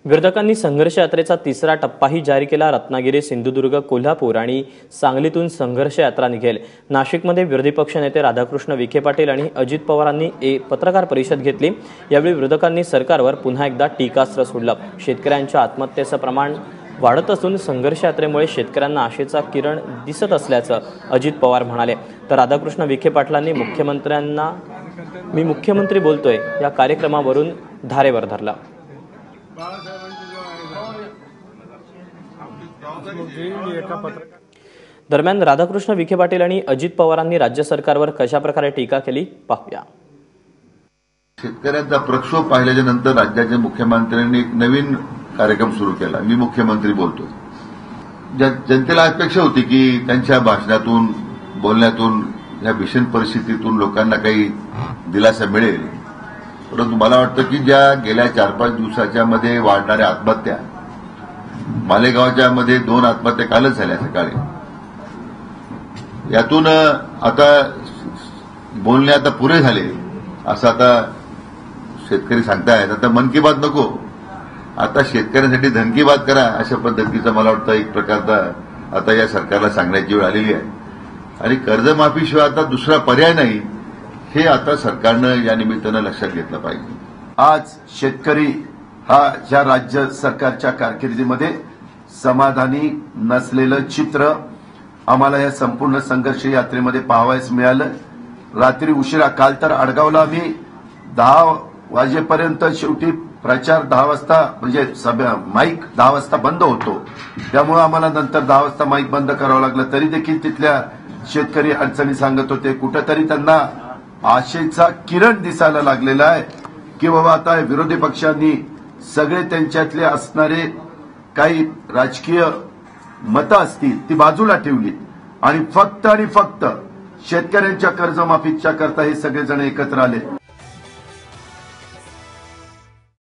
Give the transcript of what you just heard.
विरोधकांनी संघर्ष यात्रेचा तिसरा टप्पाही जारी केला। रत्नागिरी, सिंधुदुर्ग, कोल्हापूर आणि सांगलीतून संघर्ष यात्रा निघेल। नाशिकमध्ये विरोधी पक्ष नेते राधाकृष्ण विखे पाटील आणि अजित पवारांनी एक पत्रकार परिषद घेतली। यावेळी विरोधकांनी सरकारवर पुन्हा एकदा टीकास्त्र सोडलं। शेतकऱ्यांच्या आत्महत्येचं प्रमाण वाढत असून संघर्ष यात्रेमुळे शेतकऱ्यांना आशेचा किरण दिसत असल्याचं अजित पवार म्हणाले। तर राधाकृष्ण विखे पाटलांनी मुख्यमंत्र्यांना मी मुख्यमंत्री बोलतोय या कार्यक्रमावरून धारेवर धरला। दरम्यान राधाकृष्ण विखे पाटील आणि अजित पवारांनी राज्य सरकारवर कशा प्रकारे टीका केली पाहूया। शेतकऱ्यांचा प्रक्षोभ पाहिल्याच्या नंतर राज्याच्या मुख्यमंत्र्यांनी एक नवीन कार्यक्रम सुरू केला। मी मुख्यमंत्री बोलतोय। जनतेला अपेक्षा होती की त्यांच्या भाषणातून, बोलण्यातून या भीषण परिस्थितीतून लोकांना काही दिलासा मिळेल, परंतु मला वाटतं की ज्या गेल्या 4-5 दिवसाच्या मध्ये वाढणाऱ्या आत्महत्या, मालेगावच्या मध्ये 2 आत्महत्या कालच झाल्या सकाळी, यातून आता बोलणे आता पुरे झाले असं आता शेतकरी सांगतायत। आता मन की बात नको, आता शेतकऱ्यांसाठी धन की बात करा, अशा पद्धतीचा मला वाटतं एक प्रकारचा आता या सरकारला सांगण्याची वेळ आलेली आहे। आणि कर्जमाफीशिवाय आता दुसरा पर्याय नाही, हे आता सरकारनं या निमित्तानं लक्षात घेतलं पाहिजे। आज शेतकरी हा या राज्य सरकारच्या कारकिर्दीमध्ये समाधानी नसलेलं चित्र आम्हाला या संपूर्ण संघर्ष यात्रेमध्ये पाहावयास मिळालं। रात्री उशिरा, काल तर आडगावला आम्ही 10 वाजेपर्यंत, शेवटी प्रचार 10 वाजता म्हणजे माईक 10 वाजता बंद होतो, त्यामुळे आम्हाला नंतर 10 वाजता माईक बंद करावं लागलं। तरी देखील तिथल्या शेतकरी अडचणी सांगत होते। कुठेतरी त्यांना आशेचा किरण दिसायला लागलेला आहे की बाबा आता विरोधी पक्षांनी सगळे त्यांच्यातले असणारे काही राजकीय मतं असतील ती बाजूला ठेवली आणि फक्त शेतकऱ्यांच्या कर्जमाफीच्या करता हे सगळेजण एकत्र आले।